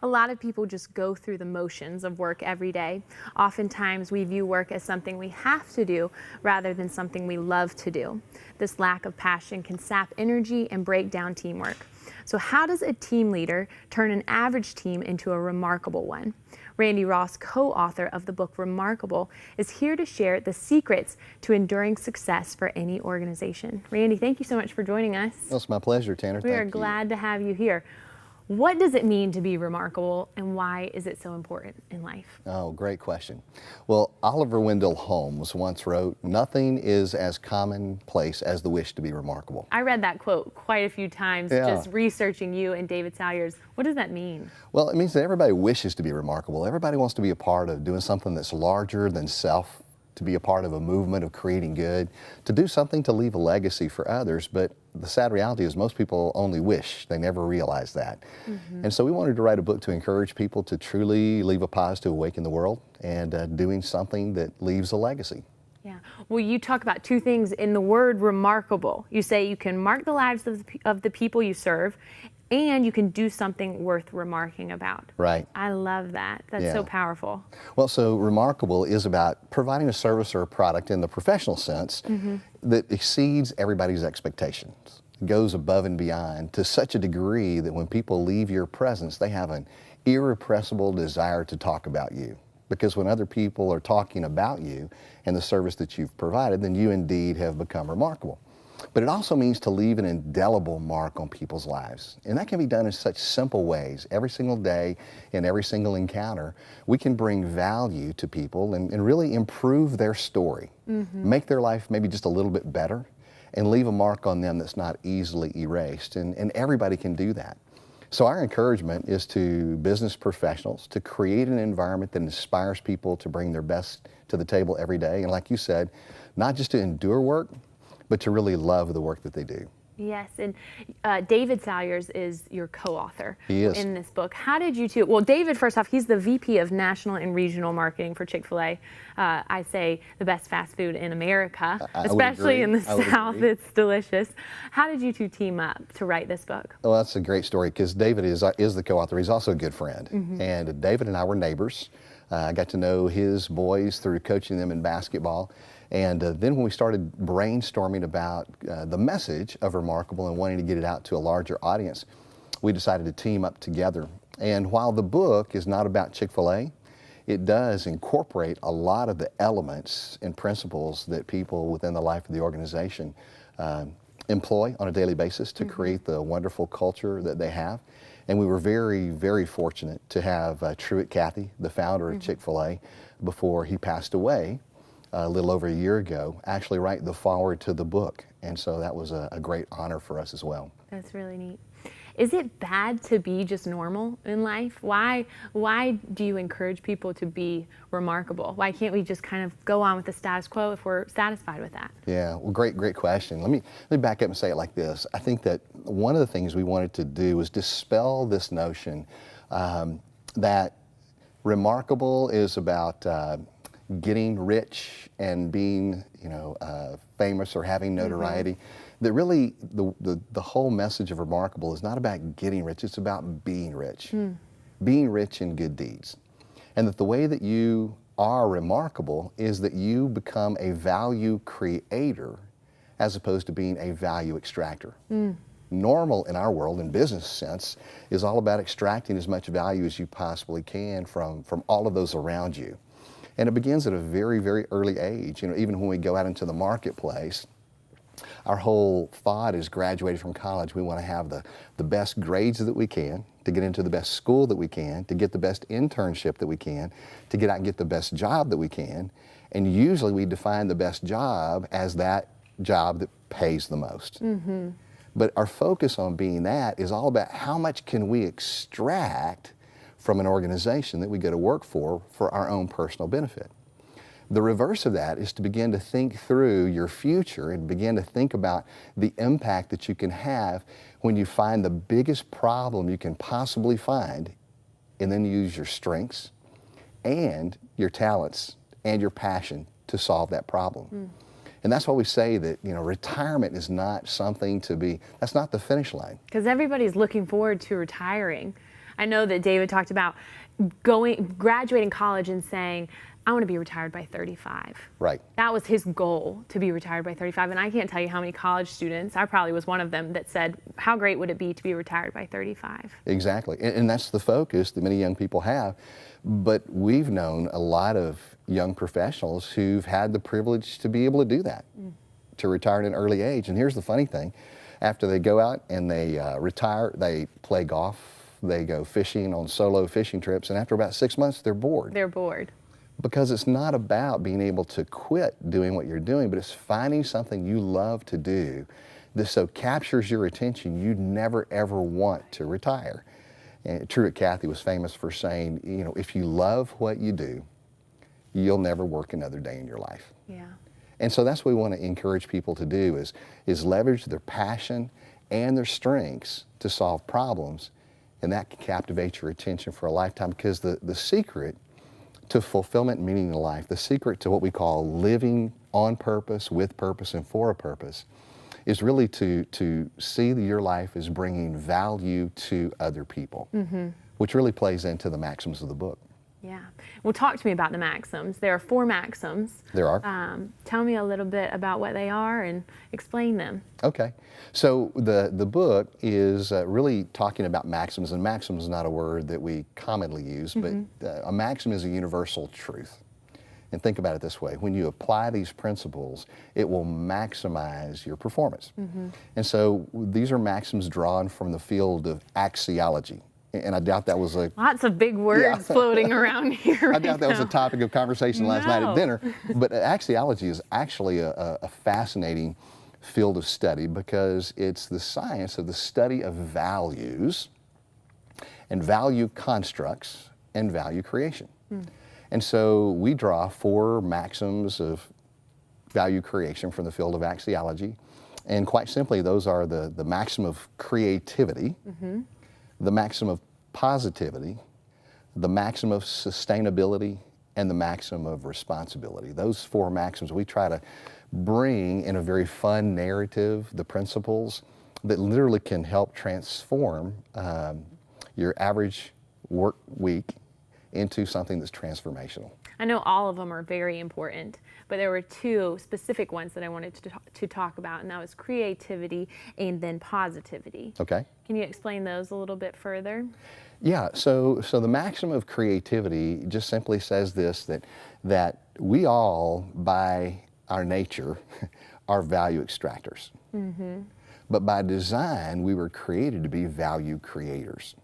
A lot of people just go through the motions of work every day. Oftentimes we view work as something we have to do rather than something we love to do. This lack of passion can sap energy and break down teamwork. So how does a team leader turn an average team into a remarkable one? Randy Ross, co-author of the book Remarkable, is here to share the secrets to enduring success for any organization. Randy, thank you so much for joining us. Well, it's my pleasure, Tanner. We are glad to have you here. What does it mean to be remarkable, and why is it so important in life? Oh, great question. Well, Oliver Wendell Holmes once wrote, "Nothing is as commonplace as the wish to be remarkable." I read that quote quite a few times just researching you and David Salyers. What does that mean? Well, it means that everybody wishes to be remarkable. Everybody wants to be a part of doing something that's larger than self, to be a part of a movement of creating good, to do something to leave a legacy for others. But the sad reality is most people only wish, they never realize that. And so we wanted to write a book to encourage people to truly leave a positive wake in the world and doing something that leaves a legacy. Yeah. Well, you talk about two things in the word remarkable. You say you can mark the lives of the people you serve, and you can do something worth remarking about. Right. I love that. That's so powerful. Well, so remarkable is about providing a service or a product in the professional sense that exceeds everybody's expectations. It goes above and beyond to such a degree that when people leave your presence, they have an irrepressible desire to talk about you. Because when other people are talking about you and the service that you've provided, then you indeed have become remarkable. But it also means to leave an indelible mark on people's lives. And that can be done in such simple ways. Every single day, in every single encounter, we can bring value to people and really improve their story, make their life maybe just a little bit better, and leave a mark on them that's not easily erased. And everybody can do that. So our encouragement is to business professionals to create an environment that inspires people to bring their best to the table every day. And like you said, not just to endure work, but to really love the work that they do. Yes, and David Salyers is your co-author in this book. How did you two, well, David, first off, he's the VP of National and Regional Marketing for Chick-fil-A. I say the best fast food in America, especially in the South. It's delicious. How did you two team up to write this book? Well, that's a great story because David is the co-author. He's also a good friend. And David and I were neighbors. I got to know his boys through coaching them in basketball. And then when we started brainstorming about the message of Remarkable and wanting to get it out to a larger audience, we decided to team up together. And while the book is not about Chick-fil-A, it does incorporate a lot of the elements and principles that people within the life of the organization employ on a daily basis to create the wonderful culture that they have. And we were very, very fortunate to have Truett Cathy, the founder of Chick-fil-A, before he passed away a little over a year ago, actually write the foreword to the book. And so that was a great honor for us as well. That's really neat. Is it bad to be just normal in life? Why do you encourage people to be remarkable? Why can't we just kind of go on with the status quo if we're satisfied with that? Yeah, well, great question. Let me back up and say it like this. I think that one of the things we wanted to do was dispel this notion that remarkable is about getting rich and being, famous or having notoriety. That really, the whole message of Remarkable is not about getting rich, it's about being rich. Being rich in good deeds. And that the way that you are remarkable is that you become a value creator as opposed to being a value extractor. Normal in our world, in business sense, is all about extracting as much value as you possibly can from all of those around you. And it begins at a very, very early age. Even when we go out into the marketplace, our whole thought is graduating from college, we want to have the best grades that we can, to get into the best school that we can, to get the best internship that we can, to get out and get the best job that we can. And usually we define the best job as that job that pays the most. But our focus on being that is all about how much can we extract from an organization that we go to work for our own personal benefit. The reverse of that is to begin to think through your future and begin to think about the impact that you can have when you find the biggest problem you can possibly find, and then use your strengths and your talents and your passion to solve that problem. And that's why we say that, retirement is not something to be, that's not the finish line. Because everybody's looking forward to retiring. I know that David talked about graduating college and saying, I want to be retired by 35. Right. That was his goal, to be retired by 35. And I can't tell you how many college students, I probably was one of them, that said, how great would it be to be retired by 35? Exactly. And that's the focus that many young people have. But we've known a lot of young professionals who've had the privilege to be able to do that, to retire at an early age. And here's the funny thing. After they go out and they retire, they play golf, they go fishing on solo fishing trips, and after about 6 months, they're bored. They're bored. Because it's not about being able to quit doing what you're doing, but it's finding something you love to do that so captures your attention you never ever want to retire. And Truett Cathy was famous for saying, you know, if you love what you do, you'll never work another day in your life. Yeah. And so that's what we want to encourage people to do is leverage their passion and their strengths to solve problems, and that can captivate your attention for a lifetime, because the secret to fulfillment and meaning in life, the secret to what we call living on purpose, with purpose, and for a purpose, is really to see that your life is bringing value to other people, which really plays into the maxims of the book. Yeah. Well, talk to me about the maxims. There are 4 maxims. There are. Tell me a little bit about what they are and explain them. Okay. So the book is really talking about maxims, and maxim is not a word that we commonly use, but a maxim is a universal truth. And think about it this way. When you apply these principles, it will maximize your performance. And so these are maxims drawn from the field of axiology. And I doubt that was Lots of big words floating around here. I doubt that was a topic of conversation last night at dinner. But axiology is actually a fascinating field of study, because it's the science of the study of values and value constructs and value creation. And so we draw 4 maxims of value creation from the field of axiology. And quite simply, those are the maxim of creativity, the maxim of positivity, the maxim of sustainability, and the maxim of responsibility. Those 4 maxims we try to bring in a very fun narrative, the principles that literally can help transform your average work week into something that's transformational. I know all of them are very important, but there were 2 specific ones that I wanted to talk about, and that was creativity and then positivity. Okay. Can you explain those a little bit further? Yeah, so the maxim of creativity just simply says this, that we all, by our nature, are value extractors. But by design, we were created to be value creators.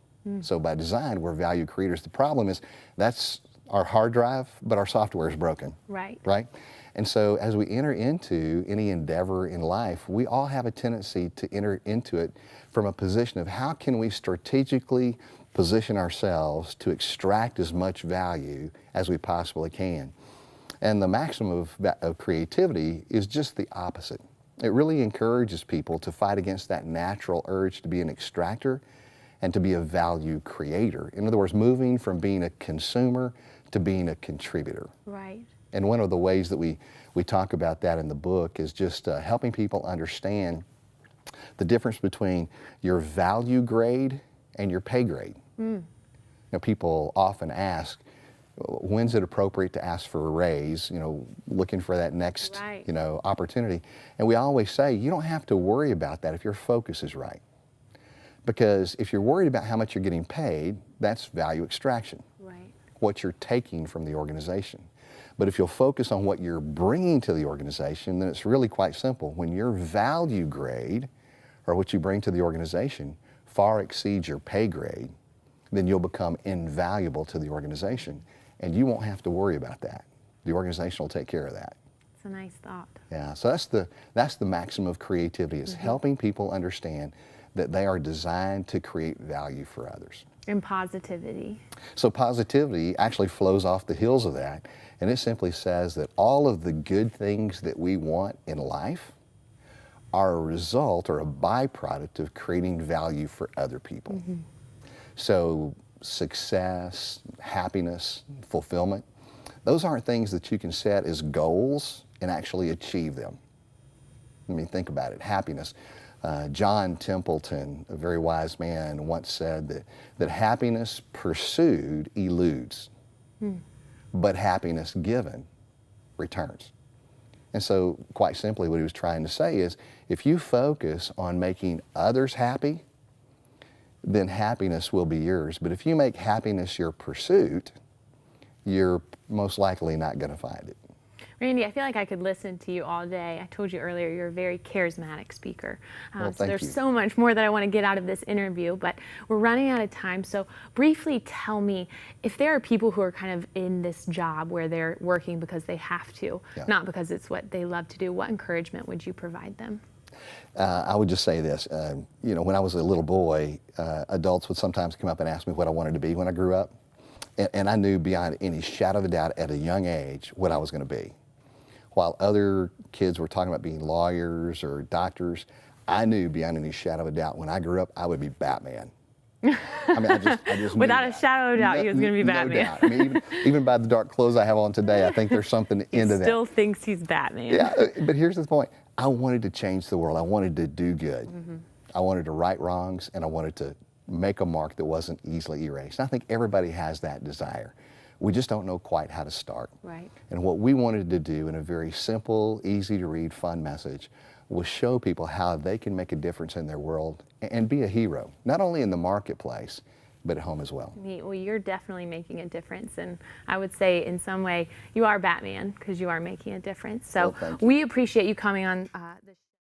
So by design, we're value creators. The problem is that's our hard drive, but our software is broken. Right. Right? And so as we enter into any endeavor in life, we all have a tendency to enter into it from a position of how can we strategically position ourselves to extract as much value as we possibly can. And the maxim of creativity is just the opposite. It really encourages people to fight against that natural urge to be an extractor and to be a value creator. In other words, moving from being a consumer to being a contributor. Right. And one of the ways that we talk about that in the book is just helping people understand the difference between your value grade and your pay grade. You know, people often ask, when's it appropriate to ask for a raise, you know, looking for that next, you know, opportunity. And we always say, you don't have to worry about that if your focus is right. Because if you're worried about how much you're getting paid, that's value extraction. Right. What you're taking from the organization. But if you'll focus on what you're bringing to the organization, then it's really quite simple. When your value grade, or what you bring to the organization, far exceeds your pay grade, then you'll become invaluable to the organization. And you won't have to worry about that. The organization will take care of that. It's a nice thought. Yeah, so that's the maxim of creativity, is helping people understand that they are designed to create value for others. And positivity. So positivity actually flows off the heels of that, and it simply says that all of the good things that we want in life are a result or a byproduct of creating value for other people. So success, happiness, fulfillment, those aren't things that you can set as goals and actually achieve them. I mean, think about it. Happiness. John Templeton, a very wise man, once said that happiness pursued eludes, but happiness given returns. And so, quite simply, what he was trying to say is, if you focus on making others happy, then happiness will be yours. But if you make happiness your pursuit, you're most likely not going to find it. Randy, I feel like I could listen to you all day. I told you earlier you're a very charismatic speaker. Well, so there's thank you. so much more that I want to get out of this interview, but we're running out of time. So briefly tell me, if there are people who are kind of in this job where they're working because they have to, Yeah. not because it's what they love to do, what encouragement would you provide them? I would just say this, when I was a little boy, adults would sometimes come up and ask me what I wanted to be when I grew up. And I knew beyond any shadow of a doubt at a young age what I was going to be. While other kids were talking about being lawyers or doctors, I knew beyond any shadow of a doubt when I grew up I would be Batman. I mean, I just knew Without a that. shadow of doubt, he was going to be Batman. No doubt. I mean, even by the dark clothes I have on today, I think there's something into that. Still thinks he's Batman. Yeah, but here's the point. I wanted to change the world. I wanted to do good. I wanted to right wrongs, and I wanted to make a mark that wasn't easily erased. And I think everybody has that desire. We just don't know quite how to start. Right. And what we wanted to do in a very simple, easy to read, fun message was show people how they can make a difference in their world and be a hero, not only in the marketplace, but at home as well. Neat. Well, you're definitely making a difference, and I would say in some way you are Batman because you are making a difference. So Well, thank you. we appreciate you coming on the show.